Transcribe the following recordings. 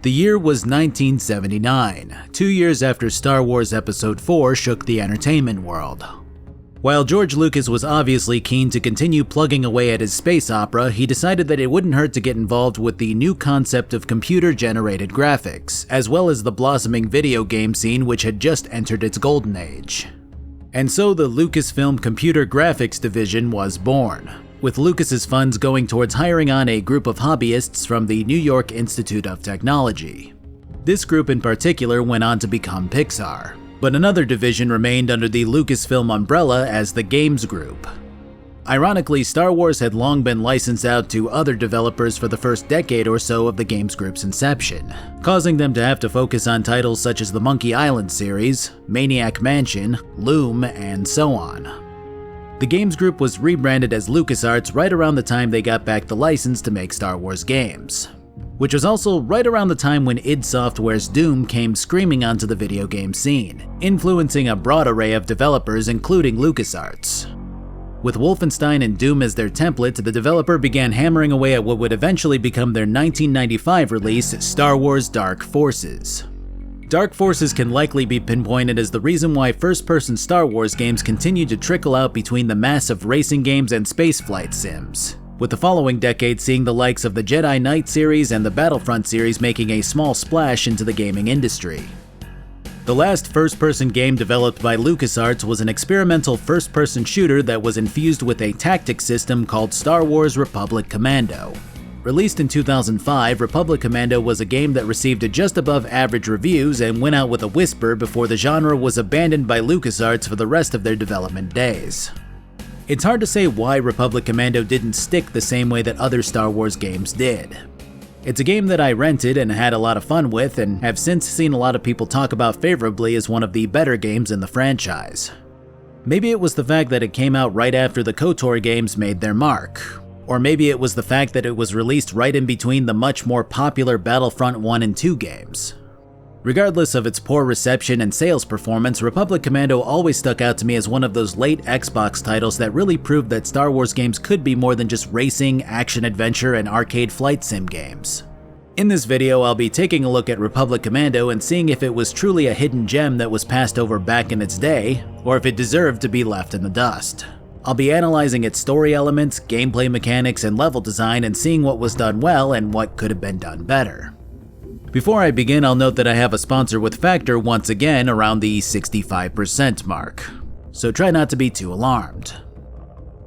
The year was 1979, 2 years after Star Wars Episode IV shook the entertainment world. While George Lucas was obviously keen to continue plugging away at his space opera, he decided that it wouldn't hurt to get involved with the new concept of computer-generated graphics, as well as the blossoming video game scene which had just entered its golden age. And so the Lucasfilm Computer Graphics Division was born, with Lucas's funds going towards hiring on a group of hobbyists from the New York Institute of Technology. This group in particular went on to become Pixar, but another division remained under the Lucasfilm umbrella as the Games Group. Ironically, Star Wars had long been licensed out to other developers for the first decade or so of the Games Group's inception, causing them to have to focus on titles such as the Monkey Island series, Maniac Mansion, Loom, and so on. The Games Group was rebranded as LucasArts right around the time they got back the license to make Star Wars games, which was also right around the time when id Software's Doom came screaming onto the video game scene, influencing a broad array of developers including LucasArts. With Wolfenstein and Doom as their template, the developer began hammering away at what would eventually become their 1995 release, Star Wars Dark Forces. Dark Forces can likely be pinpointed as the reason why first-person Star Wars games continue to trickle out between the mass of racing games and spaceflight sims, with the following decade seeing the likes of the Jedi Knight series and the Battlefront series making a small splash into the gaming industry. The last first-person game developed by LucasArts was an experimental first-person shooter that was infused with a tactics system called Star Wars Republic Commando. Released in 2005, Republic Commando was a game that received just above average reviews and went out with a whisper before the genre was abandoned by LucasArts for the rest of their development days. It's hard to say why Republic Commando didn't stick the same way that other Star Wars games did. It's a game that I rented and had a lot of fun with, and have since seen a lot of people talk about favorably as one of the better games in the franchise. Maybe it was the fact that it came out right after the KOTOR games made their mark. Or maybe it was the fact that it was released right in between the much more popular Battlefront 1 and 2 games. Regardless of its poor reception and sales performance, Republic Commando always stuck out to me as one of those late Xbox titles that really proved that Star Wars games could be more than just racing, action-adventure, and arcade flight sim games. In this video, I'll be taking a look at Republic Commando and seeing if it was truly a hidden gem that was passed over back in its day, or if it deserved to be left in the dust. I'll be analyzing its story elements, gameplay mechanics, and level design and seeing what was done well and what could have been done better. Before I begin, I'll note that I have a sponsor with Factor once again around the 65% mark, so try not to be too alarmed.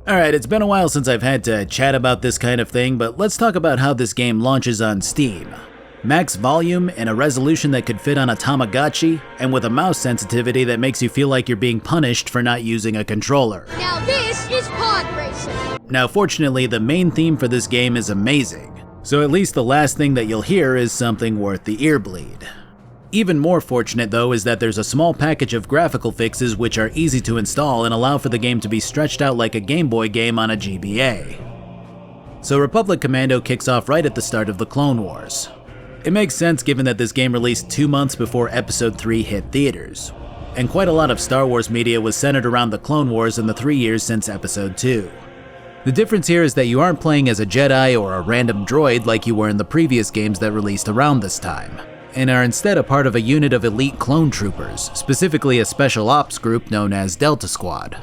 Alright, it's been a while since I've had to chat about this kind of thing, but let's talk about how this game launches on Steam. Max volume and a resolution that could fit on a Tamagotchi, and with a mouse sensitivity that makes you feel like you're being punished for not using a controller. Now this is pod racing. Now fortunately, the main theme for this game is amazing, so at least the last thing that you'll hear is something worth the ear bleed. Even more fortunate though is that there's a small package of graphical fixes which are easy to install and allow for the game to be stretched out like a Game Boy game on a GBA. So Republic Commando kicks off right at the start of the Clone Wars. It makes sense given that this game released 2 months before Episode 3 hit theaters, and quite a lot of Star Wars media was centered around the Clone Wars in the 3 years since Episode 2. The difference here is that you aren't playing as a Jedi or a random droid like you were in the previous games that released around this time, and are instead a part of a unit of elite clone troopers, specifically a special ops group known as Delta Squad.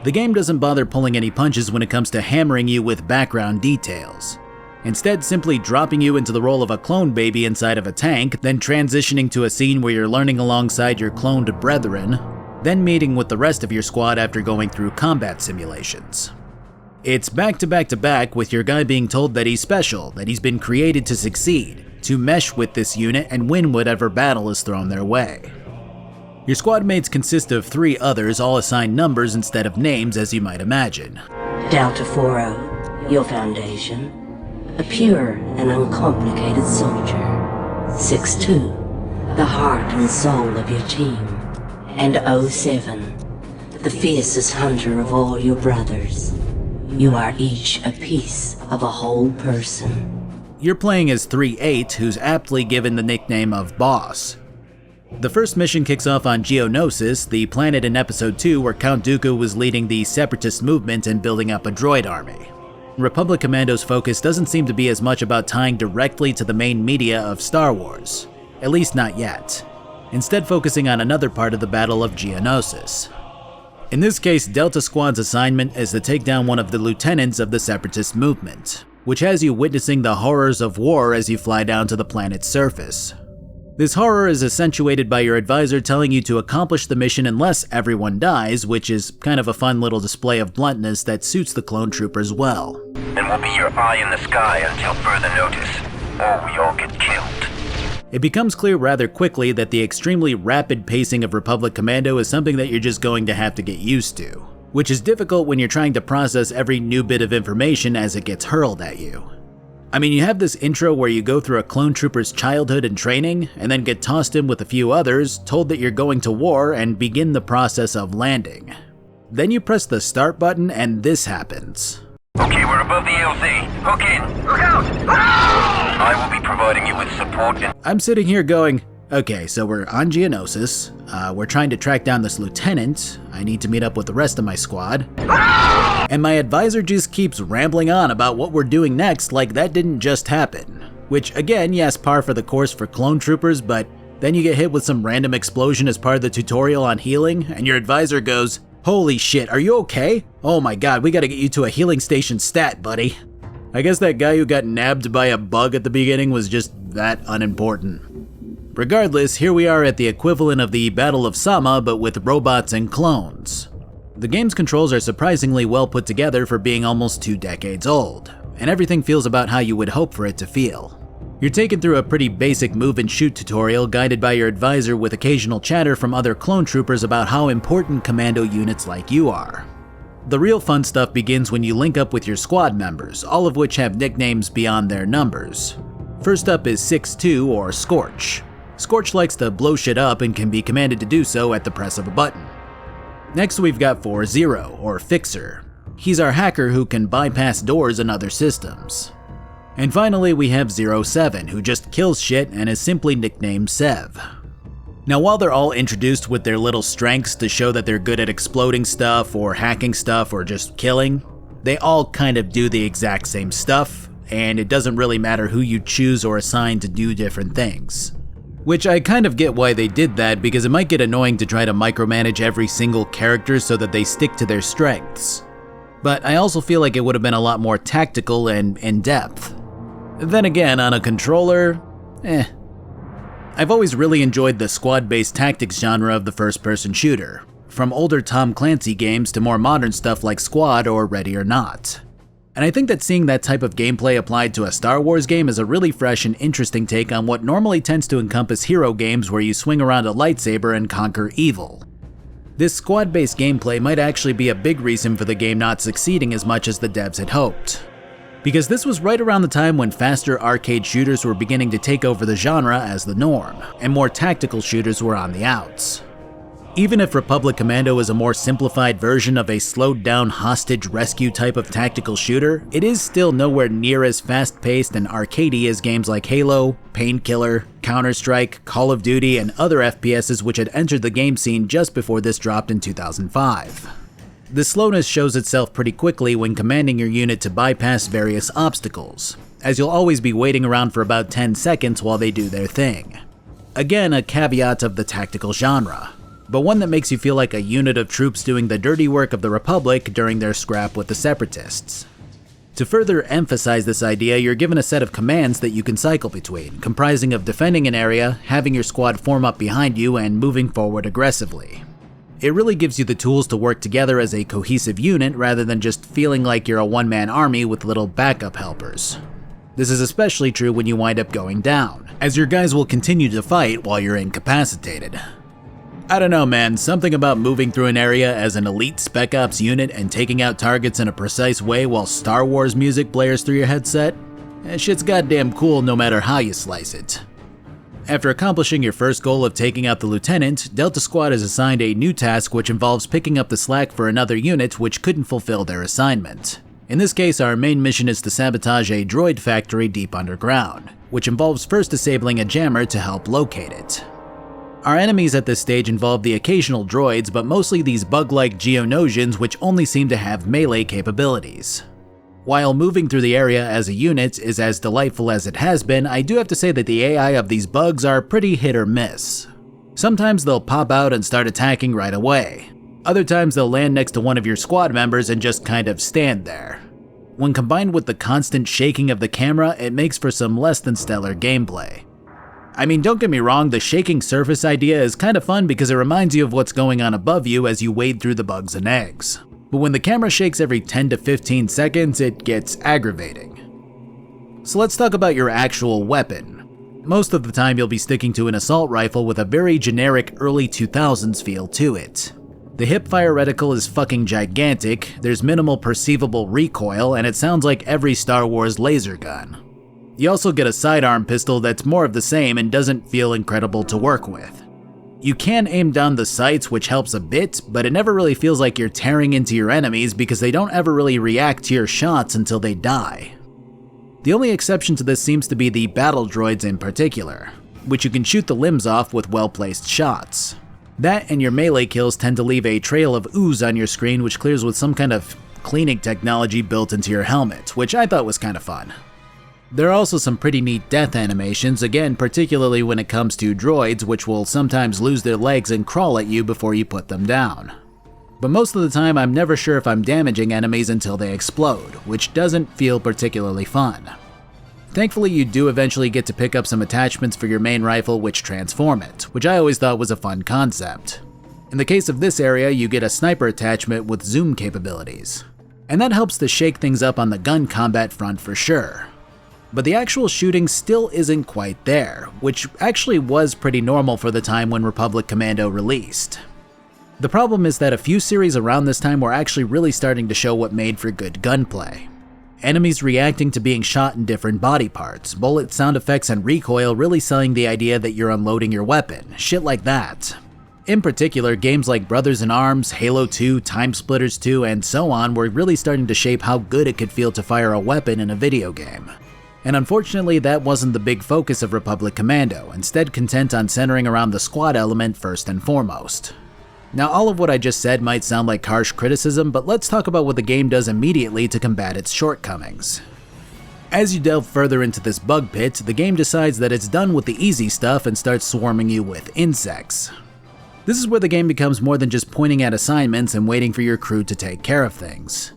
The game doesn't bother pulling any punches when it comes to hammering you with background details, instead simply dropping you into the role of a clone baby inside of a tank, then transitioning to a scene where you're learning alongside your cloned brethren, then meeting with the rest of your squad after going through combat simulations. It's back to back to back with your guy being told that he's special, that he's been created to succeed, to mesh with this unit and win whatever battle is thrown their way. Your squad mates consist of 3 others, all assigned numbers instead of names as you might imagine. Delta 40, your foundation. A pure and uncomplicated soldier. 6-2, the heart and soul of your team. And 07, the fiercest hunter of all your brothers. You are each a piece of a whole person. You're playing as 3-8, who's aptly given the nickname of Boss. The first mission kicks off on Geonosis, the planet in Episode 2 where Count Dooku was leading the Separatist movement and building up a droid army. Republic Commando's focus doesn't seem to be as much about tying directly to the main media of Star Wars, at least not yet, instead focusing on another part of the Battle of Geonosis. In this case, Delta Squad's assignment is to take down one of the lieutenants of the Separatist movement, which has you witnessing the horrors of war as you fly down to the planet's surface. This horror is accentuated by your advisor telling you to accomplish the mission unless everyone dies, which is kind of a fun little display of bluntness that suits the clone troopers well. And we'll be your eye in the sky until further notice, or we all get killed. It becomes clear rather quickly that the extremely rapid pacing of Republic Commando is something that you're just going to have to get used to, which is difficult when you're trying to process every new bit of information as it gets hurled at you. I mean, you have this intro where you go through a clone trooper's childhood and training, and then get tossed in with a few others, told that you're going to war, and begin the process of landing. Then you press the start button and this happens. Okay, we're above the LZ. Hook in. Look out! Ah! I will be providing you with support and... I'm sitting here going, okay, so we're on Geonosis, we're trying to track down this lieutenant, I need to meet up with the rest of my squad, and my advisor just keeps rambling on about what we're doing next like that didn't just happen. Which again, yes, par for the course for clone troopers, but then you get hit with some random explosion as part of the tutorial on healing, and your advisor goes, "Holy shit, are you okay? Oh my god, we gotta get you to a healing station stat, buddy." I guess that guy who got nabbed by a bug at the beginning was just that unimportant. Regardless, here we are at the equivalent of the Battle of Sama, but with robots and clones. The game's controls are surprisingly well put together for being almost 2 decades old, and everything feels about how you would hope for it to feel. You're taken through a pretty basic move and shoot tutorial guided by your advisor with occasional chatter from other clone troopers about how important commando units like you are. The real fun stuff begins when you link up with your squad members, all of which have nicknames beyond their numbers. First up is 6-2 or Scorch. Scorch likes to blow shit up and can be commanded to do so at the press of a button. Next we've got 4-0 or Fixer. He's our hacker who can bypass doors and other systems. And finally we have 0-7 who just kills shit and is simply nicknamed Sev. Now while they're all introduced with their little strengths to show that they're good at exploding stuff or hacking stuff or just killing, they all kind of do the exact same stuff, and it doesn't really matter who you choose or assign to do different things. Which I kind of get why they did that, because it might get annoying to try to micromanage every single character so that they stick to their strengths. But I also feel like it would have been a lot more tactical and in-depth. Then again, on a controller, I've always really enjoyed the squad-based tactics genre of the first-person shooter, from older Tom Clancy games to more modern stuff like Squad or Ready or Not. And I think that seeing that type of gameplay applied to a Star Wars game is a really fresh and interesting take on what normally tends to encompass hero games where you swing around a lightsaber and conquer evil. This squad-based gameplay might actually be a big reason for the game not succeeding as much as the devs had hoped. Because this was right around the time when faster arcade shooters were beginning to take over the genre as the norm, and more tactical shooters were on the outs. Even if Republic Commando is a more simplified version of a slowed-down hostage rescue type of tactical shooter, it is still nowhere near as fast-paced and arcadey as games like Halo, Painkiller, Counter-Strike, Call of Duty, and other FPSs which had entered the game scene just before this dropped in 2005. The slowness shows itself pretty quickly when commanding your unit to bypass various obstacles, as you'll always be waiting around for about 10 seconds while they do their thing. Again, a caveat of the tactical genre, but one that makes you feel like a unit of troops doing the dirty work of the Republic during their scrap with the Separatists. To further emphasize this idea, you're given a set of commands that you can cycle between, comprising of defending an area, having your squad form up behind you, and moving forward aggressively. It really gives you the tools to work together as a cohesive unit rather than just feeling like you're a one-man army with little backup helpers. This is especially true when you wind up going down, as your guys will continue to fight while you're incapacitated. I don't know man, something about moving through an area as an elite Spec Ops unit and taking out targets in a precise way while Star Wars music blares through your headset? That shit's goddamn cool no matter how you slice it. After accomplishing your first goal of taking out the lieutenant, Delta Squad is assigned a new task which involves picking up the slack for another unit which couldn't fulfill their assignment. In this case, our main mission is to sabotage a droid factory deep underground, which involves first disabling a jammer to help locate it. Our enemies at this stage involve the occasional droids, but mostly these bug-like Geonosians which only seem to have melee capabilities. While moving through the area as a unit is as delightful as it has been, I do have to say that the AI of these bugs are pretty hit or miss. Sometimes they'll pop out and start attacking right away. Other times they'll land next to one of your squad members and just kind of stand there. When combined with the constant shaking of the camera, it makes for some less than stellar gameplay. I mean, don't get me wrong, the shaking surface idea is kind of fun because it reminds you of what's going on above you as you wade through the bugs and eggs. But when the camera shakes every 10 to 15 seconds, it gets aggravating. So let's talk about your actual weapon. Most of the time you'll be sticking to an assault rifle with a very generic early 2000s feel to it. The hipfire reticle is fucking gigantic, there's minimal perceivable recoil, and it sounds like every Star Wars laser gun. You also get a sidearm pistol that's more of the same and doesn't feel incredible to work with. You can aim down the sights, which helps a bit, but it never really feels like you're tearing into your enemies because they don't ever really react to your shots until they die. The only exception to this seems to be the battle droids in particular, which you can shoot the limbs off with well-placed shots. That and your melee kills tend to leave a trail of ooze on your screen which clears with some kind of cleaning technology built into your helmet, which I thought was kind of fun. There are also some pretty neat death animations, again particularly when it comes to droids, which will sometimes lose their legs and crawl at you before you put them down. But most of the time I'm never sure if I'm damaging enemies until they explode, which doesn't feel particularly fun. Thankfully you do eventually get to pick up some attachments for your main rifle which transform it, which I always thought was a fun concept. In the case of this area, you get a sniper attachment with zoom capabilities, and that helps to shake things up on the gun combat front for sure. But the actual shooting still isn't quite there, which actually was pretty normal for the time when Republic Commando released. The problem is that a few series around this time were actually really starting to show what made for good gunplay. Enemies reacting to being shot in different body parts, bullet sound effects and recoil really selling the idea that you're unloading your weapon, shit like that. In particular, games like Brothers in Arms, Halo 2, Timesplitters 2, and so on were really starting to shape how good it could feel to fire a weapon in a video game. And unfortunately that wasn't the big focus of Republic Commando, instead content on centering around the squad element first and foremost. Now all of what I just said might sound like harsh criticism, but let's talk about what the game does immediately to combat its shortcomings. As you delve further into this bug pit, the game decides that it's done with the easy stuff and starts swarming you with insects. This is where the game becomes more than just pointing at assignments and waiting for your crew to take care of things.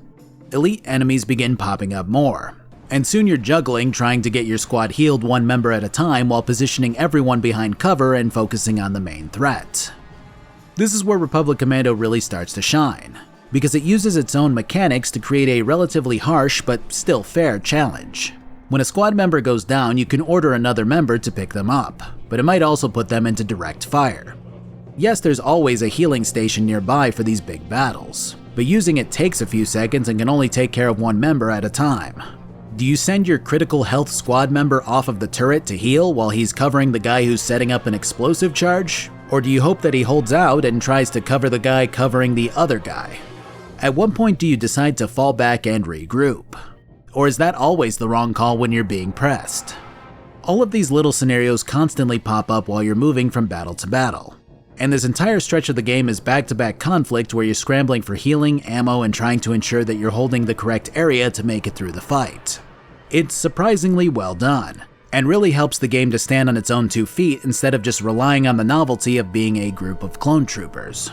Elite enemies begin popping up more, and soon you're juggling trying to get your squad healed one member at a time while positioning everyone behind cover and focusing on the main threat. This is where Republic Commando really starts to shine, because it uses its own mechanics to create a relatively harsh but still fair challenge. When a squad member goes down, you can order another member to pick them up, but it might also put them into direct fire. Yes, there's always a healing station nearby for these big battles, but using it takes a few seconds and can only take care of one member at a time. Do you send your critical health squad member off of the turret to heal while he's covering the guy who's setting up an explosive charge? Or do you hope that he holds out and tries to cover the guy covering the other guy? At what point do you decide to fall back and regroup? Or is that always the wrong call when you're being pressed? All of these little scenarios constantly pop up while you're moving from battle to battle. And this entire stretch of the game is back-to-back conflict where you're scrambling for healing, ammo, and trying to ensure that you're holding the correct area to make it through the fight. It's surprisingly well done, and really helps the game to stand on its own 2 feet instead of just relying on the novelty of being a group of clone troopers.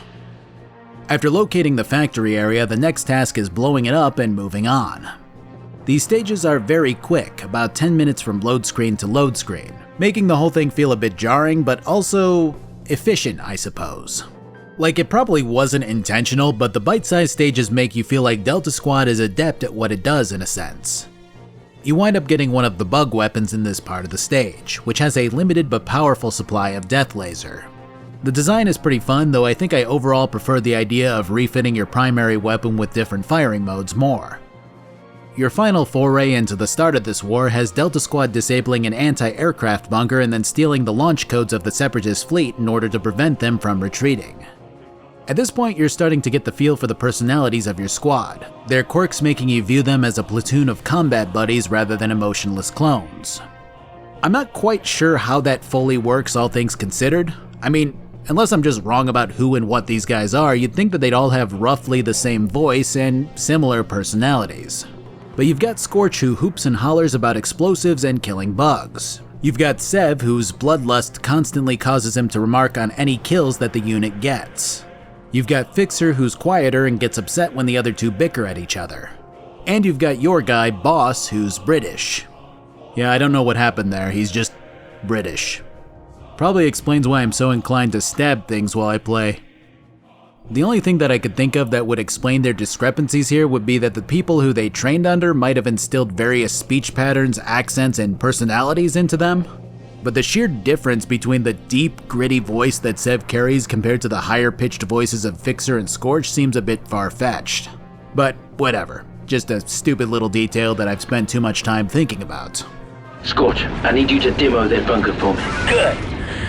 After locating the factory area, the next task is blowing it up and moving on. These stages are very quick, about 10 minutes from load screen to load screen, making the whole thing feel a bit jarring, but also efficient, I suppose. Like, it probably wasn't intentional, but the bite-sized stages make you feel like Delta Squad is adept at what it does in a sense. You wind up getting one of the bug weapons in this part of the stage, which has a limited but powerful supply of death laser. The design is pretty fun, though I think I overall prefer the idea of refitting your primary weapon with different firing modes more. Your final foray into the start of this war has Delta Squad disabling an anti-aircraft bunker and then stealing the launch codes of the Separatist fleet in order to prevent them from retreating. At this point, you're starting to get the feel for the personalities of your squad, their quirks making you view them as a platoon of combat buddies rather than emotionless clones. I'm not quite sure how that fully works, all things considered. I mean, unless I'm just wrong about who and what these guys are, you'd think that they'd all have roughly the same voice and similar personalities. But you've got Scorch, who hoops and hollers about explosives and killing bugs. You've got Sev, whose bloodlust constantly causes him to remark on any kills that the unit gets. You've got Fixer, who's quieter and gets upset when the other two bicker at each other. And you've got your guy, Boss, who's British. Yeah, I don't know what happened there, he's just British. Probably explains why I'm so inclined to stab things while I play. The only thing that I could think of that would explain their discrepancies here would be that the people who they trained under might have instilled various speech patterns, accents, and personalities into them. But the sheer difference between the deep, gritty voice that Sev carries compared to the higher-pitched voices of Fixer and Scorch seems a bit far-fetched. But whatever, just a stupid little detail that I've spent too much time thinking about. Scorch, I need you to demo that bunker for me. Good.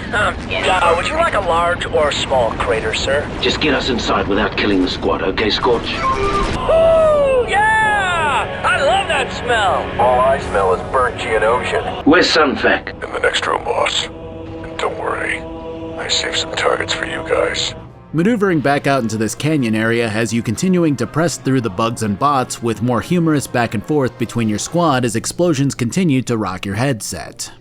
Would you like a large or small crater, sir? Just get us inside without killing the squad, okay, Scorch? Ooh, yeah! I love that smell! All I smell is burnt Geonosian. Where's Sunfac? In the next room, boss. And don't worry, I saved some targets for you guys. Maneuvering back out into this canyon area has you continuing to press through the bugs and bots with more humorous back and forth between your squad as explosions continue to rock your headset.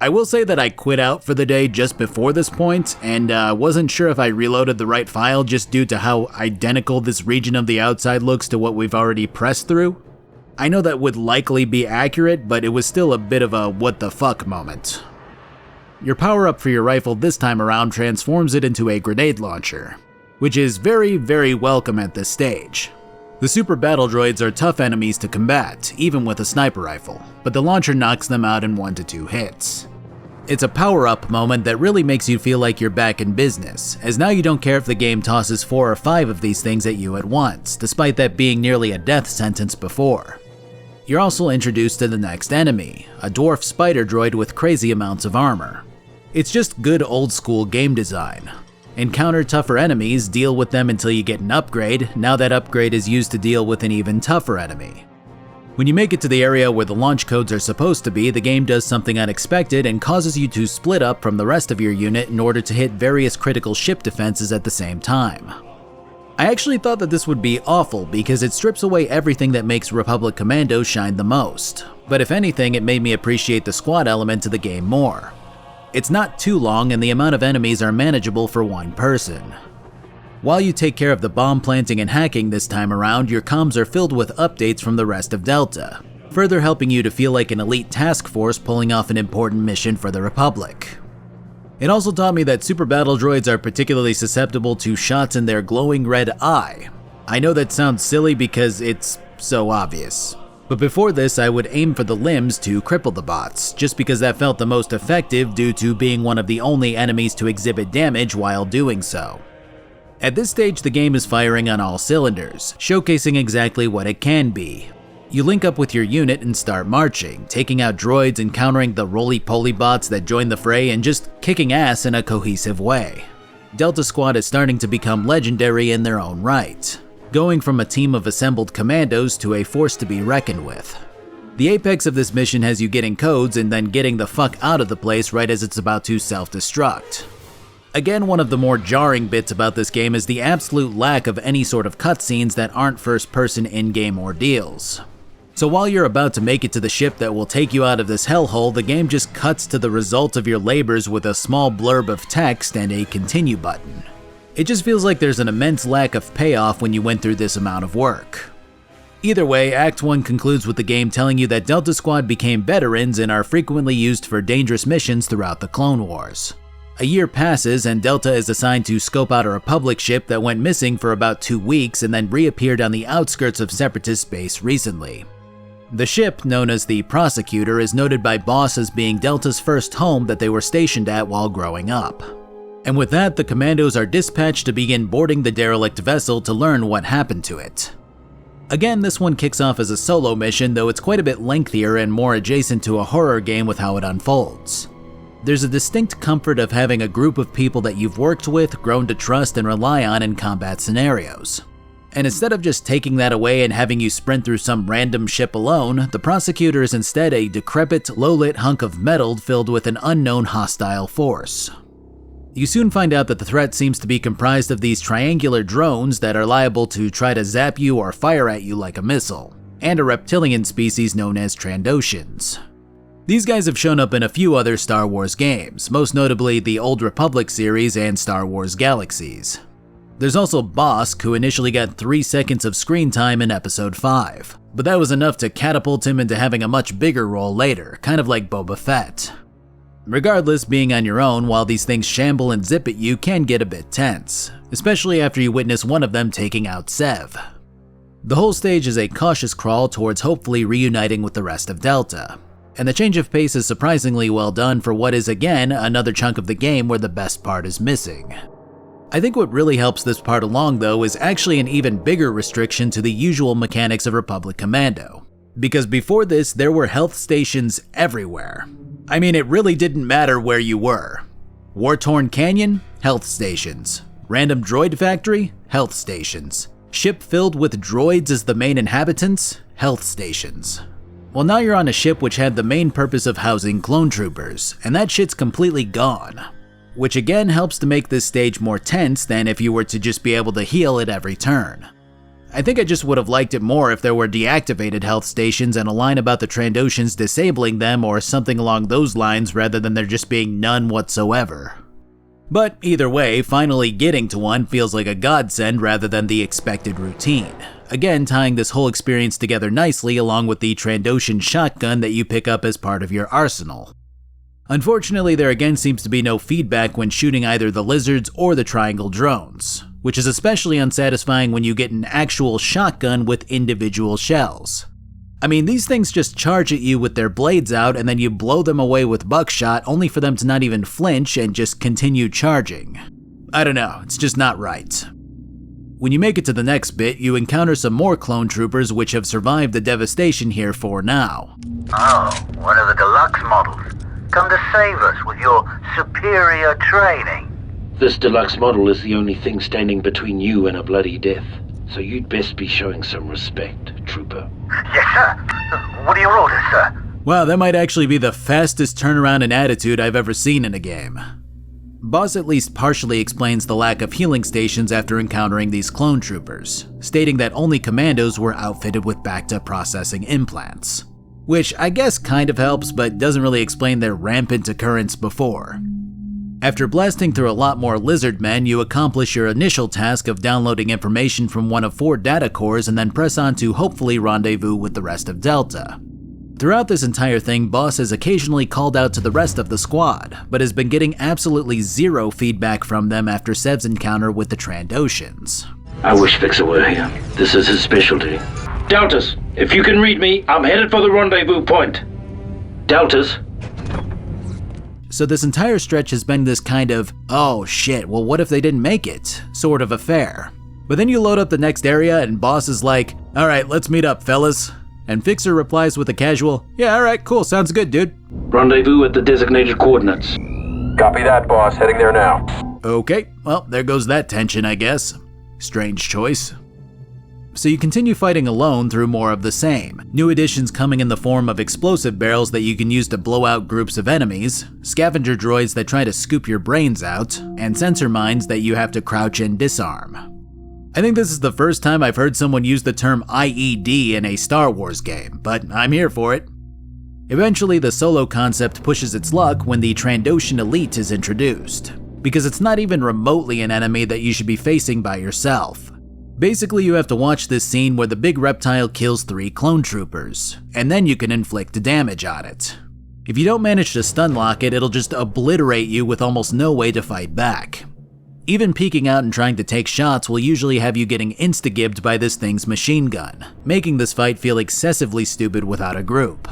I will say that I quit out for the day just before this point, and wasn't sure if I reloaded the right file just due to how identical this region of the outside looks to what we've already pressed through. I know that would likely be accurate, but it was still a bit of a what the fuck moment. Your power-up for your rifle this time around transforms it into a grenade launcher, which is very, very welcome at this stage. The super battle droids are tough enemies to combat, even with a sniper rifle, but the launcher knocks them out in 1 to 2 hits. It's a power-up moment that really makes you feel like you're back in business, as now you don't care if the game tosses 4 or 5 of these things at you at once, despite that being nearly a death sentence before. You're also introduced to the next enemy, a dwarf spider droid with crazy amounts of armor. It's just good old-school game design. Encounter tougher enemies, deal with them until you get an upgrade. Now that upgrade is used to deal with an even tougher enemy. When you make it to the area where the launch codes are supposed to be, the game does something unexpected and causes you to split up from the rest of your unit in order to hit various critical ship defenses at the same time. I actually thought that this would be awful because it strips away everything that makes Republic Commando shine the most, but if anything, it made me appreciate the squad element to the game more. It's not too long and the amount of enemies are manageable for one person. While you take care of the bomb planting and hacking this time around, your comms are filled with updates from the rest of Delta, further helping you to feel like an elite task force pulling off an important mission for the Republic. It also taught me that super battle droids are particularly susceptible to shots in their glowing red eye. I know that sounds silly because it's so obvious. But before this, I would aim for the limbs to cripple the bots, just because that felt the most effective due to being one of the only enemies to exhibit damage while doing so. At this stage, the game is firing on all cylinders, showcasing exactly what it can be. You link up with your unit and start marching, taking out droids, encountering the roly-poly bots that join the fray, and just kicking ass in a cohesive way. Delta Squad is starting to become legendary in their own right, going from a team of assembled commandos to a force to be reckoned with. The apex of this mission has you getting codes and then getting the fuck out of the place right as it's about to self-destruct. Again, one of the more jarring bits about this game is the absolute lack of any sort of cutscenes that aren't first-person in-game ordeals. So while you're about to make it to the ship that will take you out of this hellhole, the game just cuts to the result of your labors with a small blurb of text and a continue button. It just feels like there's an immense lack of payoff when you went through this amount of work. Either way, Act 1 concludes with the game telling you that Delta Squad became veterans and are frequently used for dangerous missions throughout the Clone Wars. A year passes and Delta is assigned to scope out a Republic ship that went missing for about 2 weeks and then reappeared on the outskirts of Separatist space recently. The ship, known as the Prosecutor, is noted by Boss as being Delta's first home that they were stationed at while growing up. And with that, the commandos are dispatched to begin boarding the derelict vessel to learn what happened to it. Again, this one kicks off as a solo mission, though it's quite a bit lengthier and more adjacent to a horror game with how it unfolds. There's a distinct comfort of having a group of people that you've worked with, grown to trust, and rely on in combat scenarios. And instead of just taking that away and having you sprint through some random ship alone, the Prosecutor is instead a decrepit, low-lit hunk of metal filled with an unknown hostile force. You soon find out that the threat seems to be comprised of these triangular drones that are liable to try to zap you or fire at you like a missile. and a reptilian species known as Trandoshans. These guys have shown up in a few other Star Wars games, most notably the Old Republic series and Star Wars Galaxies. There's also Bosk, who initially got 3 seconds of screen time in Episode 5, but that was enough to catapult him into having a much bigger role later, kind of like Boba Fett. Regardless, being on your own while these things shamble and zip at you can get a bit tense, especially after you witness one of them taking out Sev. The whole stage is a cautious crawl towards hopefully reuniting with the rest of Delta, and the change of pace is surprisingly well done for what is again another chunk of the game where the best part is missing. I think what really helps this part along though is actually an even bigger restriction to the usual mechanics of Republic Commando, because before this there were health stations everywhere. I mean, it really didn't matter where you were. War-torn canyon? Health stations. Random droid factory? Health stations. Ship filled with droids as the main inhabitants? Health stations. Well, now you're on a ship which had the main purpose of housing clone troopers, and that shit's completely gone. Which again helps to make this stage more tense than if you were to just be able to heal at every turn. I think I just would have liked it more if there were deactivated health stations and a line about the Trandoshans disabling them or something along those lines rather than there just being none whatsoever. But either way, finally getting to one feels like a godsend rather than the expected routine. Again, tying this whole experience together nicely along with the Trandoshan shotgun that you pick up as part of your arsenal. Unfortunately, there again seems to be no feedback when shooting either the lizards or the triangle drones, which is especially unsatisfying when you get an actual shotgun with individual shells. I mean, these things just charge at you with their blades out and then you blow them away with buckshot only for them to not even flinch and just continue charging. I don't know, it's just not right. When you make it to the next bit, you encounter some more clone troopers which have survived the devastation here for now. Oh, one of the deluxe models. Come to save us with your superior training. This deluxe model is the only thing standing between you and a bloody death, so you'd best be showing some respect, Trooper. Yes, sir. What are your orders, sir? Wow, that might actually be the fastest turnaround in attitude I've ever seen in a game. Boss at least partially explains the lack of healing stations after encountering these clone troopers, stating that only commandos were outfitted with Bacta processing implants. Which I guess kind of helps, but doesn't really explain their rampant occurrence before. After blasting through a lot more lizard men, you accomplish your initial task of downloading information from one of 4 data cores and then press on to hopefully rendezvous with the rest of Delta. Throughout this entire thing, Boss has occasionally called out to the rest of the squad, but has been getting absolutely zero feedback from them after Sev's encounter with the Trandoshans. I wish Fixer were here. This is his specialty. Deltas, if you can read me, I'm headed for the rendezvous point. Deltas. So this entire stretch has been this kind of, oh shit, well what if they didn't make it, sort of affair. But then you load up the next area and Boss is like, alright, let's meet up fellas. And Fixer replies with a casual, yeah alright, cool, sounds good dude. Rendezvous at the designated coordinates. Copy that, boss. Heading there now. Okay, well there goes that tension I guess. Strange choice. So you continue fighting alone through more of the same. New additions coming in the form of explosive barrels that you can use to blow out groups of enemies, scavenger droids that try to scoop your brains out, and sensor mines that you have to crouch and disarm. I think this is the first time I've heard someone use the term IED in a Star Wars game, but I'm here for it. Eventually the solo concept pushes its luck when the Trandoshan Elite is introduced, because it's not even remotely an enemy that you should be facing by yourself. Basically, you have to watch this scene where the big reptile kills 3 clone troopers, and then you can inflict damage on it. If you don't manage to stun lock it, it'll just obliterate you with almost no way to fight back. Even peeking out and trying to take shots will usually have you getting insta-gibbed by this thing's machine gun, making this fight feel excessively stupid without a group.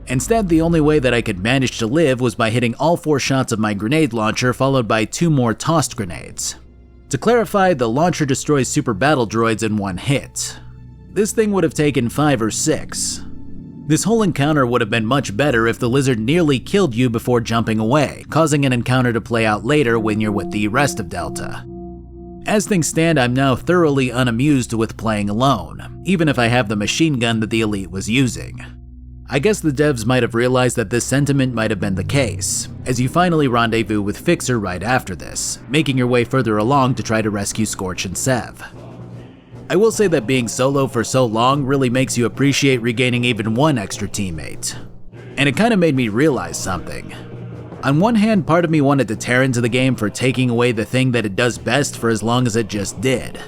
Instead, the only way that I could manage to live was by hitting all 4 shots of my grenade launcher followed by 2 more tossed grenades. To clarify, the launcher destroys super battle droids in 1 hit. This thing would have taken 5 or 6. This whole encounter would have been much better if the lizard nearly killed you before jumping away, causing an encounter to play out later when you're with the rest of Delta. As things stand, I'm now thoroughly unamused with playing alone, even if I have the machine gun that the Elite was using. I guess the devs might have realized that this sentiment might have been the case, as you finally rendezvous with Fixer right after this, making your way further along to try to rescue Scorch and Sev. I will say that being solo for so long really makes you appreciate regaining even one extra teammate. And it kind of made me realize something. On one hand, part of me wanted to tear into the game for taking away the thing that it does best for as long as it just did.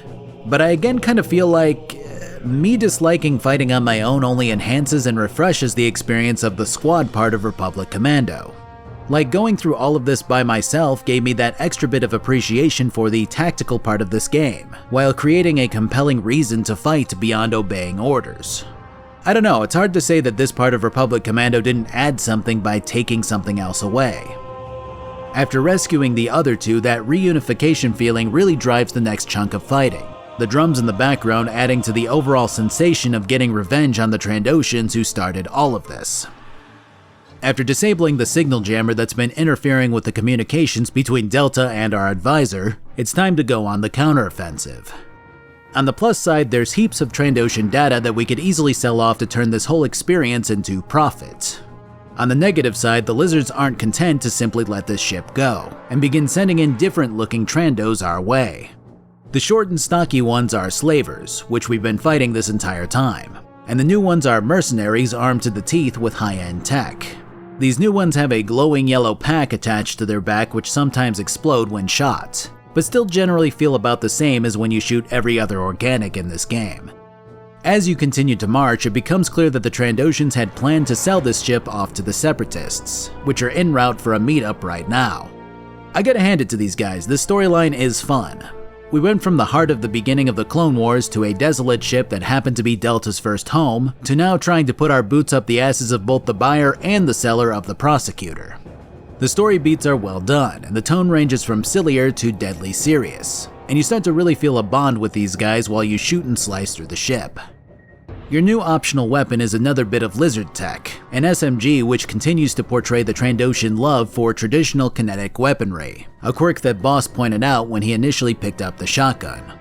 But I again kind of feel like me disliking fighting on my own only enhances and refreshes the experience of the squad part of Republic Commando. Like, going through all of this by myself gave me that extra bit of appreciation for the tactical part of this game, while creating a compelling reason to fight beyond obeying orders. I don't know, it's hard to say that this part of Republic Commando didn't add something by taking something else away. After rescuing the other two, that reunification feeling really drives the next chunk of fighting, the drums in the background adding to the overall sensation of getting revenge on the Trandoshans who started all of this. After disabling the signal jammer that's been interfering with the communications between Delta and our advisor, it's time to go on the counteroffensive. On the plus side, there's heaps of Trandoshan data that we could easily sell off to turn this whole experience into profit. On the negative side, the lizards aren't content to simply let this ship go, and begin sending in different looking Trandos our way. The short and stocky ones are slavers, which we've been fighting this entire time, and the new ones are mercenaries armed to the teeth with high-end tech. These new ones have a glowing yellow pack attached to their back which sometimes explode when shot, but still generally feel about the same as when you shoot every other organic in this game. As you continue to march, it becomes clear that the Trandoshans had planned to sell this ship off to the Separatists, which are en route for a meetup right now. I gotta hand it to these guys, this storyline is fun. We went from the heart of the beginning of the Clone Wars to a desolate ship that happened to be Delta's first home, to now trying to put our boots up the asses of both the buyer and the seller of the prosecutor. The story beats are well done, and the tone ranges from sillier to deadly serious, and you start to really feel a bond with these guys while you shoot and slice through the ship. Your new optional weapon is another bit of lizard tech, an SMG which continues to portray the Trandoshan love for traditional kinetic weaponry, a quirk that Boss pointed out when he initially picked up the shotgun.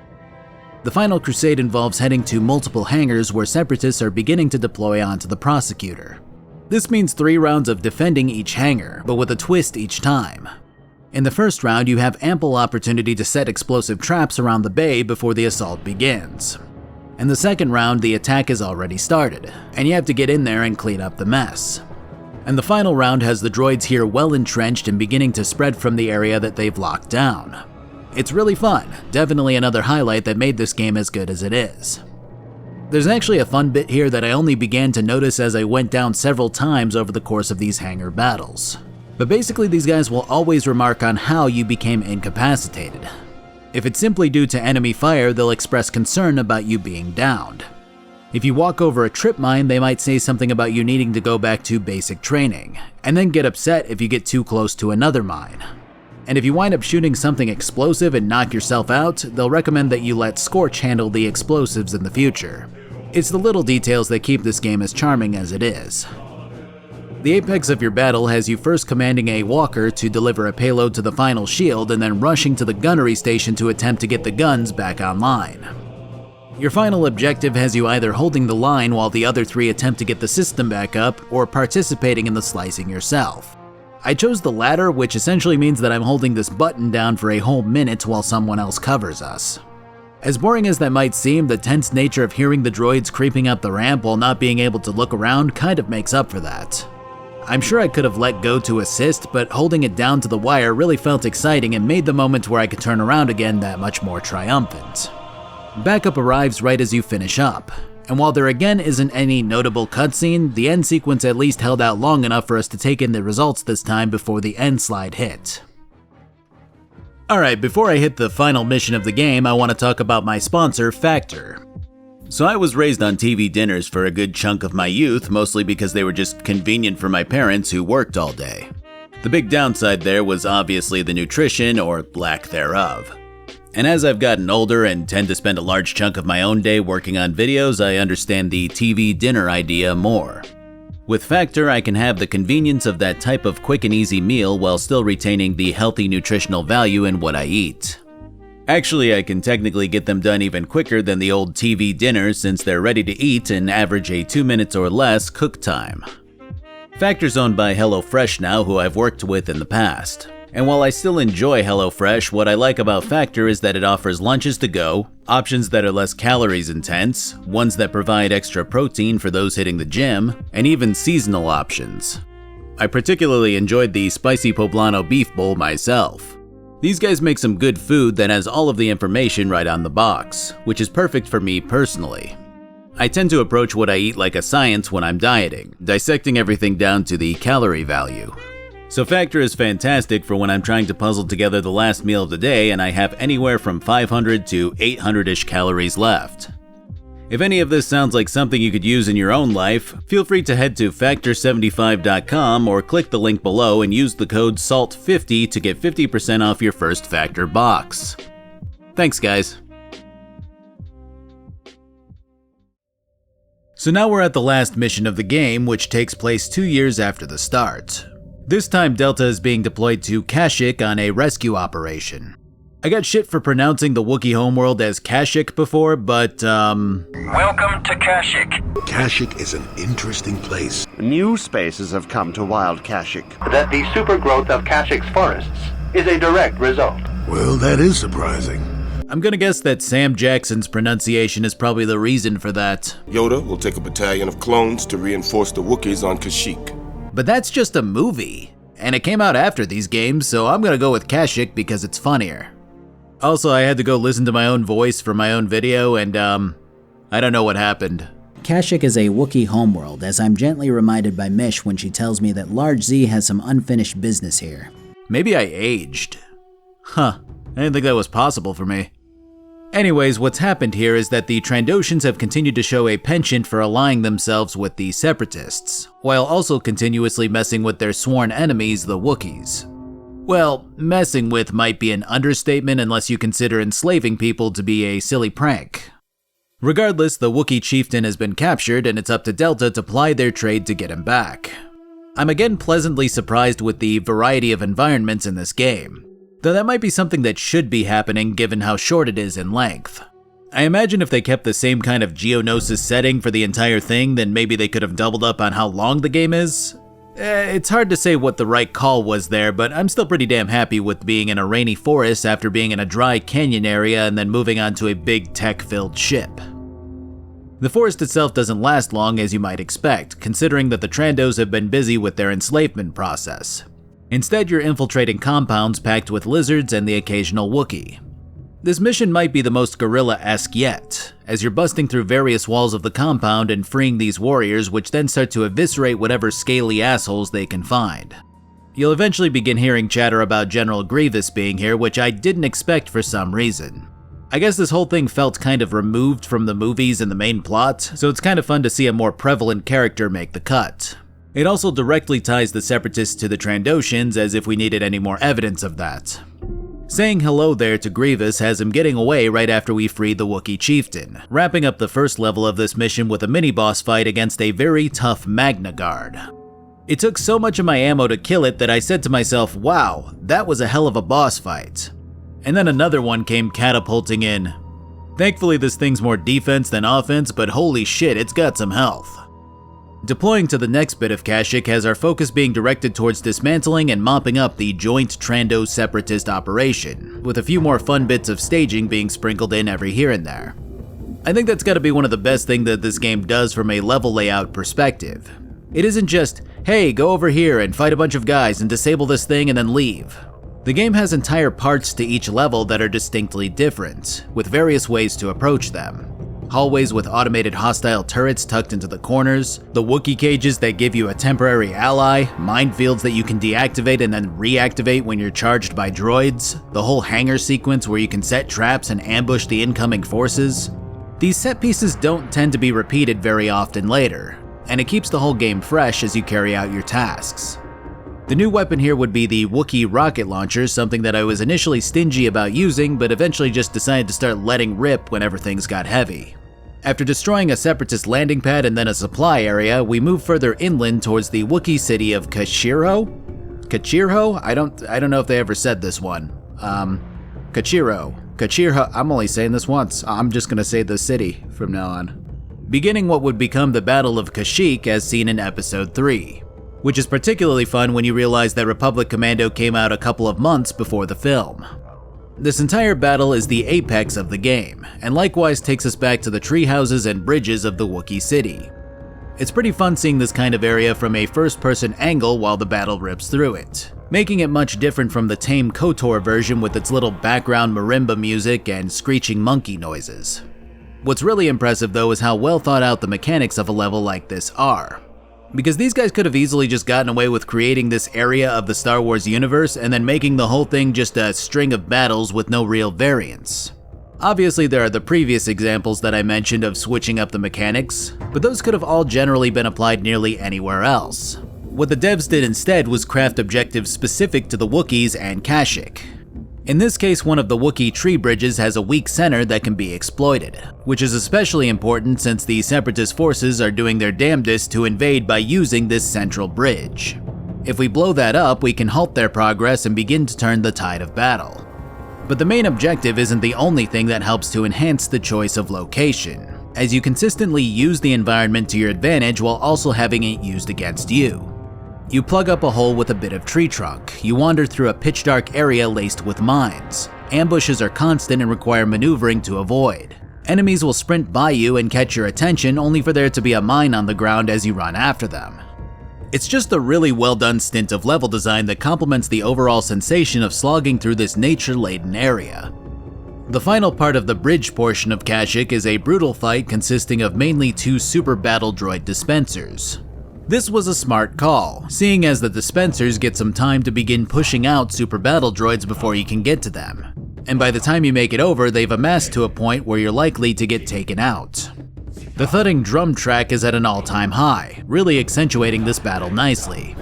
The final crusade involves heading to multiple hangars where Separatists are beginning to deploy onto the prosecutor. This means 3 rounds of defending each hangar, but with a twist each time. In the first round, you have ample opportunity to set explosive traps around the bay before the assault begins. In the second round, the attack is already started, and you have to get in there and clean up the mess. And the final round has the droids here well entrenched and beginning to spread from the area that they've locked down. It's really fun, definitely another highlight that made this game as good as it is. There's actually a fun bit here that I only began to notice as I went down several times over the course of these hangar battles. But basically these guys will always remark on how you became incapacitated. If it's simply due to enemy fire, they'll express concern about you being downed. If you walk over a trip mine, they might say something about you needing to go back to basic training, and then get upset if you get too close to another mine. And if you wind up shooting something explosive and knock yourself out, they'll recommend that you let Scorch handle the explosives in the future. It's the little details that keep this game as charming as it is. The apex of your battle has you first commanding a walker to deliver a payload to the final shield and then rushing to the gunnery station to attempt to get the guns back online. Your final objective has you either holding the line while the other 3 attempt to get the system back up, or participating in the slicing yourself. I chose the latter, which essentially means that I'm holding this button down for a whole minute while someone else covers us. As boring as that might seem, the tense nature of hearing the droids creeping up the ramp while not being able to look around kind of makes up for that. I'm sure I could have let go to assist, but holding it down to the wire really felt exciting and made the moment where I could turn around again that much more triumphant. Backup arrives right as you finish up, and while there again isn't any notable cutscene, the end sequence at least held out long enough for us to take in the results this time before the end slide hit. Alright, before I hit the final mission of the game, I want to talk about my sponsor, Factor. So I was raised on TV dinners for a good chunk of my youth, mostly because they were just convenient for my parents who worked all day. The big downside there was obviously the nutrition, or lack thereof. And as I've gotten older and tend to spend a large chunk of my own day working on videos, I understand the TV dinner idea more. With Factor, I can have the convenience of that type of quick and easy meal while still retaining the healthy nutritional value in what I eat. Actually, I can technically get them done even quicker than the old TV dinners since they're ready to eat and average a 2 minutes or less cook time. Factor's owned by HelloFresh now, who I've worked with in the past. And while I still enjoy HelloFresh, what I like about Factor is that it offers lunches to go, options that are less calories intense, ones that provide extra protein for those hitting the gym, and even seasonal options. I particularly enjoyed the spicy poblano beef bowl myself. These guys make some good food that has all of the information right on the box, which is perfect for me personally. I tend to approach what I eat like a science when I'm dieting, dissecting everything down to the calorie value. So Factor is fantastic for when I'm trying to puzzle together the last meal of the day and I have anywhere from 500 to 800-ish calories left. If any of this sounds like something you could use in your own life, feel free to head to factor75.com or click the link below and use the code SALT50 to get 50% off your first Factor box. Thanks, guys. So now we're at the last mission of the game, which takes place 2 years after the start. This time Delta is being deployed to Kashyyyk on a rescue operation. I got shit for pronouncing the Wookiee homeworld as Kashyyyk before, but Welcome to Kashyyyk. Kashyyyk is an interesting place. New spaces have come to Wild Kashyyyk. That the supergrowth of Kashyyyk's forests is a direct result. Well, that is surprising. I'm gonna guess that Sam Jackson's pronunciation is probably the reason for that. Yoda will take a battalion of clones to reinforce the Wookiees on Kashyyyk. But that's just a movie, and it came out after these games, so I'm gonna go with Kashyyyk because it's funnier. Also, I had to go listen to my own voice for my own video, and I don't know what happened. Kashyyyk is a Wookiee homeworld, as I'm gently reminded by Mish when she tells me that Large Z has some unfinished business here. Maybe I aged. Huh, I didn't think that was possible for me. Anyways, what's happened here is that the Trandoshans have continued to show a penchant for allying themselves with the Separatists, while also continuously messing with their sworn enemies, the Wookiees. Well, messing with might be an understatement unless you consider enslaving people to be a silly prank. Regardless, the Wookiee chieftain has been captured and it's up to Delta to ply their trade to get him back. I'm again pleasantly surprised with the variety of environments in this game, though that might be something that should be happening given how short it is in length. I imagine if they kept the same kind of Geonosis setting for the entire thing, then maybe they could have doubled up on how long the game is. It's hard to say what the right call was there, but I'm still pretty damn happy with being in a rainy forest after being in a dry canyon area and then moving on to a big tech-filled ship. The forest itself doesn't last long, as you might expect, considering that the Trandos have been busy with their enslavement process. Instead, you're infiltrating compounds packed with lizards and the occasional Wookiee. This mission might be the most guerrilla-esque yet, as you're busting through various walls of the compound and freeing these warriors, which then start to eviscerate whatever scaly assholes they can find. You'll eventually begin hearing chatter about General Grievous being here, which I didn't expect for some reason. I guess this whole thing felt kind of removed from the movies and the main plot, so it's kind of fun to see a more prevalent character make the cut. It also directly ties the Separatists to the Trandoshans, as if we needed any more evidence of that. Saying hello there to Grievous has him getting away right after we freed the Wookiee chieftain, wrapping up the first level of this mission with a mini-boss fight against a very tough Magna Guard. It took so much of my ammo to kill it that I said to myself, wow, that was a hell of a boss fight. And then another one came catapulting in. Thankfully this thing's more defense than offense, but holy shit, it's got some health. Deploying to the next bit of Kashyyyk has our focus being directed towards dismantling and mopping up the joint Trando separatist operation, with a few more fun bits of staging being sprinkled in every here and there. I think that's gotta be one of the best things that this game does from a level layout perspective. It isn't just, hey, go over here and fight a bunch of guys and disable this thing and then leave. The game has entire parts to each level that are distinctly different, with various ways to approach them. Hallways with automated hostile turrets tucked into the corners, the Wookiee cages that give you a temporary ally, minefields that you can deactivate and then reactivate when you're charged by droids, the whole hangar sequence where you can set traps and ambush the incoming forces. These set pieces don't tend to be repeated very often later, and it keeps the whole game fresh as you carry out your tasks. The new weapon here would be the Wookiee rocket launcher, something that I was initially stingy about using, but eventually just decided to start letting rip whenever things got heavy. After destroying a separatist landing pad and then a supply area, we move further inland towards the Wookiee city of Kachiro? I don't know if they ever said this one. Kachiro, I'm only saying this once. I'm just gonna say the city from now on. Beginning what would become the Battle of Kashyyyk as seen in episode 3. which is particularly fun when you realize that Republic Commando came out a couple of months before the film. This entire battle is the apex of the game, and likewise takes us back to the tree houses and bridges of the Wookiee city. It's pretty fun seeing this kind of area from a first-person angle while the battle rips through it, making it much different from the tame KOTOR version with its little background marimba music and screeching monkey noises. What's really impressive though is how well thought out the mechanics of a level like this are. Because these guys could have easily just gotten away with creating this area of the Star Wars universe and then making the whole thing just a string of battles with no real variance. Obviously there are the previous examples that I mentioned of switching up the mechanics, but those could have all generally been applied nearly anywhere else. What the devs did instead was craft objectives specific to the Wookiees and Kashyyyk. In this case, one of the Wookiee tree bridges has a weak center that can be exploited, which is especially important since the Separatist forces are doing their damnedest to invade by using this central bridge. If we blow that up, we can halt their progress and begin to turn the tide of battle. But the main objective isn't the only thing that helps to enhance the choice of location, as you consistently use the environment to your advantage while also having it used against you. You plug up a hole with a bit of tree trunk, you wander through a pitch dark area laced with mines. Ambushes are constant and require maneuvering to avoid. Enemies will sprint by you and catch your attention only for there to be a mine on the ground as you run after them. It's just a really well done stint of level design that complements the overall sensation of slogging through this nature-laden area. The final part of the bridge portion of Kashyyyk is a brutal fight consisting of mainly 2 super battle droid dispensers. This was a smart call, seeing as the dispensers get some time to begin pushing out super battle droids before you can get to them, and by the time you make it over, they've amassed to a point where you're likely to get taken out. The thudding drum track is at an all-time high, really accentuating this battle nicely.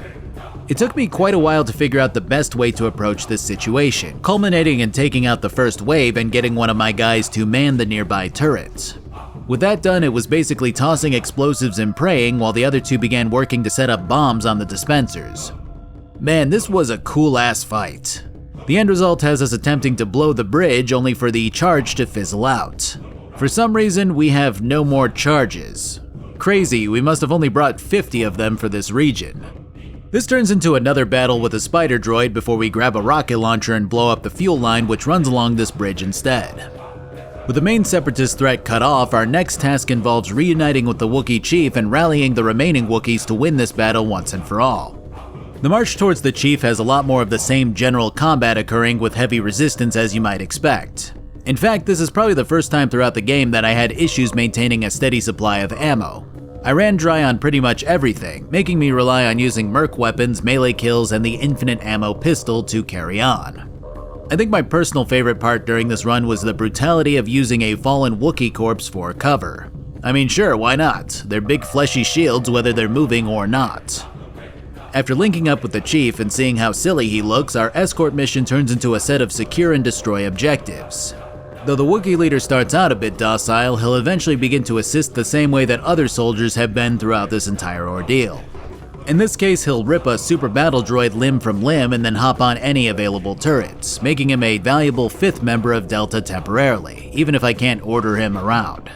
It took me quite a while to figure out the best way to approach this situation, culminating in taking out the first wave and getting one of my guys to man the nearby turrets. With that done, it was basically tossing explosives and praying while the other 2 began working to set up bombs on the dispensers. Man, this was a cool-ass fight. The end result has us attempting to blow the bridge only for the charge to fizzle out. For some reason, we have no more charges. Crazy, we must have only brought 50 of them for this region. This turns into another battle with a spider droid before we grab a rocket launcher and blow up the fuel line which runs along this bridge instead. With the main Separatist threat cut off, our next task involves reuniting with the Wookiee chief and rallying the remaining Wookiees to win this battle once and for all. The march towards the chief has a lot more of the same general combat occurring with heavy resistance as you might expect. In fact, this is probably the first time throughout the game that I had issues maintaining a steady supply of ammo. I ran dry on pretty much everything, making me rely on using merc weapons, melee kills, and the infinite ammo pistol to carry on. I think my personal favorite part during this run was the brutality of using a fallen Wookiee corpse for cover. I mean, sure, why not? They're big fleshy shields whether they're moving or not. After linking up with the chief and seeing how silly he looks, our escort mission turns into a set of secure and destroy objectives. Though the Wookiee leader starts out a bit docile, he'll eventually begin to assist the same way that other soldiers have been throughout this entire ordeal. In this case, he'll rip a super battle droid limb from limb and then hop on any available turrets, making him a valuable 5th member of Delta temporarily, even if I can't order him around.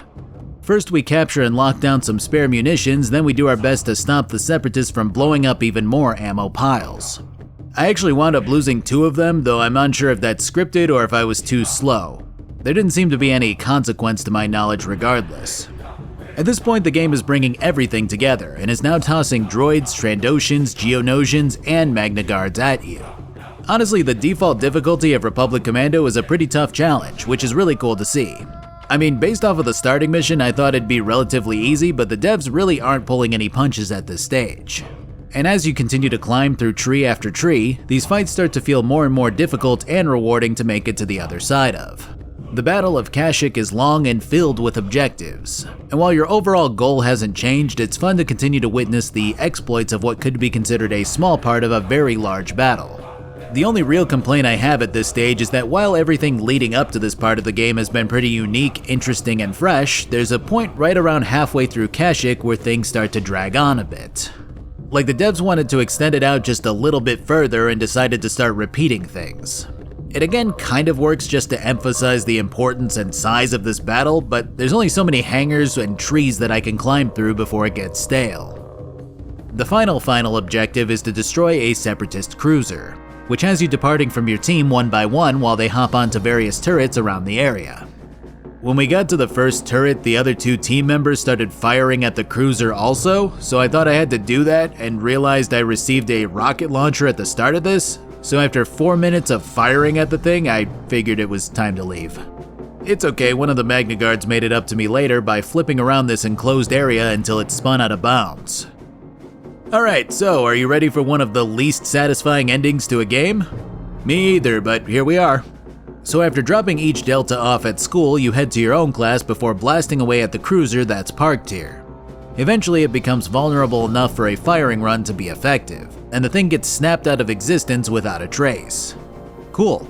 First we capture and lock down some spare munitions, then we do our best to stop the Separatists from blowing up even more ammo piles. I actually wound up losing 2 of them, though I'm unsure if that's scripted or if I was too slow. There didn't seem to be any consequence to my knowledge regardless. At this point, the game is bringing everything together and is now tossing droids, Trandoshans, Geonosians, and Magna Guards at you. Honestly, the default difficulty of Republic Commando is a pretty tough challenge, which is really cool to see. I mean, based off of the starting mission, I thought it'd be relatively easy, but the devs really aren't pulling any punches at this stage. And as you continue to climb through tree after tree, these fights start to feel more and more difficult and rewarding to make it to the other side of. The Battle of Kashyyyk is long and filled with objectives, and while your overall goal hasn't changed, it's fun to continue to witness the exploits of what could be considered a small part of a very large battle. The only real complaint I have at this stage is that while everything leading up to this part of the game has been pretty unique, interesting, and fresh, there's a point right around halfway through Kashyyyk where things start to drag on a bit. Like the devs wanted to extend it out just a little bit further and decided to start repeating things. It again kind of works just to emphasize the importance and size of this battle, but there's only so many hangars and trees that I can climb through before it gets stale. The final objective is to destroy a Separatist cruiser, which has you departing from your team one by one while they hop onto various turrets around the area. When we got to the first turret, the other 2 team members started firing at the cruiser also, so I thought I had to do that and realized I received a rocket launcher at the start of this, so after 4 minutes of firing at the thing, I figured it was time to leave. It's okay, one of the Magna Guards made it up to me later by flipping around this enclosed area until it spun out of bounds. Alright, so are you ready for one of the least satisfying endings to a game? Me either, but here we are. So after dropping each Delta off at school, you head to your own class before blasting away at the cruiser that's parked here. Eventually it becomes vulnerable enough for a firing run to be effective, and the thing gets snapped out of existence without a trace. Cool.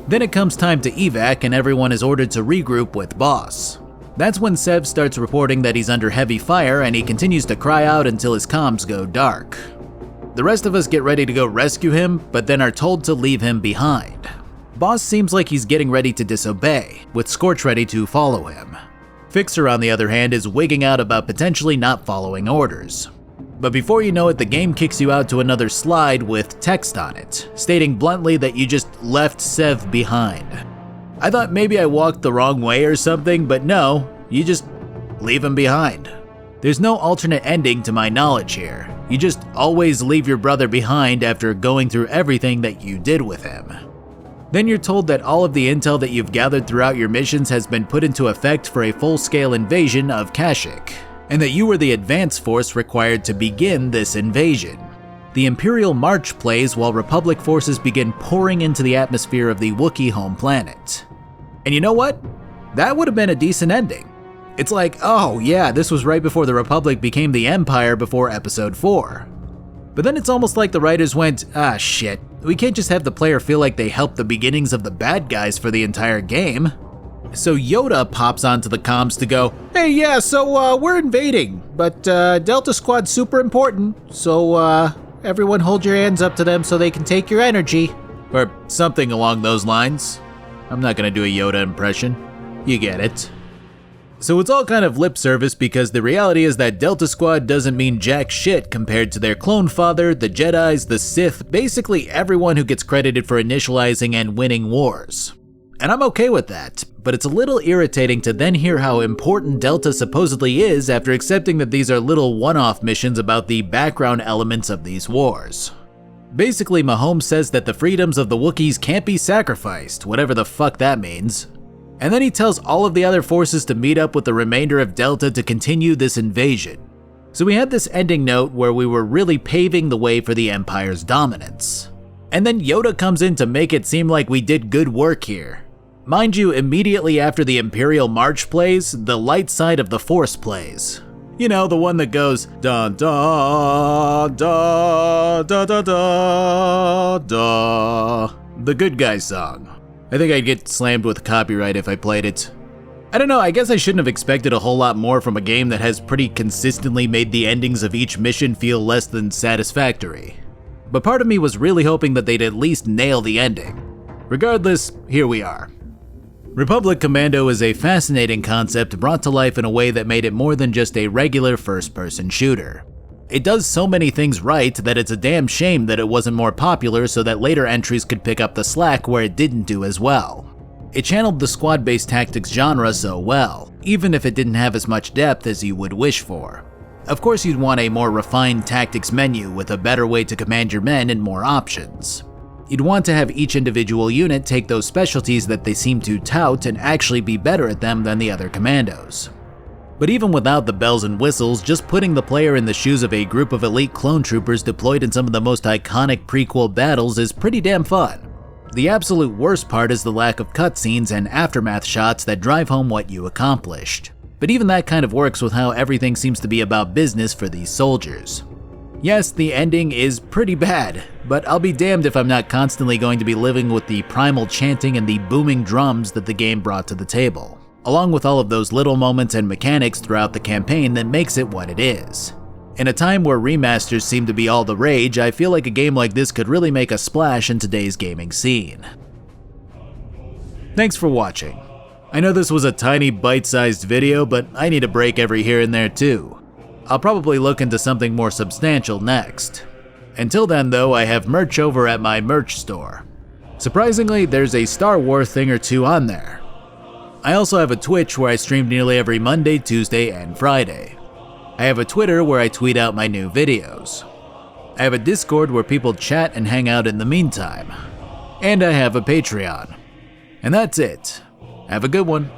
Then it comes time to evac and everyone is ordered to regroup with Boss. That's when Sev starts reporting that he's under heavy fire and he continues to cry out until his comms go dark. The rest of us get ready to go rescue him, but then are told to leave him behind. Boss seems like he's getting ready to disobey, with Scorch ready to follow him. Fixer, on the other hand, is wigging out about potentially not following orders. But before you know it, the game kicks you out to another slide with text on it, stating bluntly that you just left Sev behind. I thought maybe I walked the wrong way or something, but no, you just leave him behind. There's no alternate ending to my knowledge here. You just always leave your brother behind after going through everything that you did with him. Then you're told that all of the intel that you've gathered throughout your missions has been put into effect for a full-scale invasion of Kashyyyk, and that you were the advance force required to begin this invasion. The Imperial March plays while Republic forces begin pouring into the atmosphere of the Wookiee home planet. And you know what? That would have been a decent ending. It's like, oh yeah, this was right before the Republic became the Empire before Episode 4. But then it's almost like the writers went, ah shit, we can't just have the player feel like they helped the beginnings of the bad guys for the entire game. So Yoda pops onto the comms to go, hey yeah, so we're invading, but Delta Squad's super important, so everyone hold your hands up to them so they can take your energy. Or something along those lines. I'm not gonna do a Yoda impression. You get it. So it's all kind of lip service because the reality is that Delta Squad doesn't mean jack shit compared to their clone father, the Jedis, the Sith, basically everyone who gets credited for initializing and winning wars. And I'm okay with that, but it's a little irritating to then hear how important Delta supposedly is after accepting that these are little one-off missions about the background elements of these wars. Basically, Mahomes says that the freedoms of the Wookiees can't be sacrificed, whatever the fuck that means. And then he tells all of the other forces to meet up with the remainder of Delta to continue this invasion. So we had this ending note where we were really paving the way for the Empire's dominance. And then Yoda comes in to make it seem like we did good work here. Mind you, immediately after the Imperial March plays, the light side of the Force plays. You know, the one that goes da da da da da da da. The good guy song. I think I'd get slammed with copyright if I played it. I don't know, I guess I shouldn't have expected a whole lot more from a game that has pretty consistently made the endings of each mission feel less than satisfactory. But part of me was really hoping that they'd at least nail the ending. Regardless, here we are. Republic Commando is a fascinating concept brought to life in a way that made it more than just a regular first-person shooter. It does so many things right that it's a damn shame that it wasn't more popular so that later entries could pick up the slack where it didn't do as well. It channeled the squad-based tactics genre so well, even if it didn't have as much depth as you would wish for. Of course you'd want a more refined tactics menu with a better way to command your men and more options. You'd want to have each individual unit take those specialties that they seem to tout and actually be better at them than the other commandos. But even without the bells and whistles, just putting the player in the shoes of a group of elite clone troopers deployed in some of the most iconic prequel battles is pretty damn fun. The absolute worst part is the lack of cutscenes and aftermath shots that drive home what you accomplished. But even that kind of works with how everything seems to be about business for these soldiers. Yes, the ending is pretty bad, but I'll be damned if I'm not constantly going to be living with the primal chanting and the booming drums that the game brought to the table, along with all of those little moments and mechanics throughout the campaign that makes it what it is. In a time where remasters seem to be all the rage, I feel like a game like this could really make a splash in today's gaming scene. Thanks for watching. I know this was a tiny bite-sized video, but I need a break every here and there too. I'll probably look into something more substantial next. Until then though, I have merch over at my merch store. Surprisingly, there's a Star Wars thing or two on there. I also have a Twitch where I stream nearly every Monday, Tuesday, and Friday. I have a Twitter where I tweet out my new videos. I have a Discord where people chat and hang out in the meantime. And I have a Patreon. And that's it. Have a good one.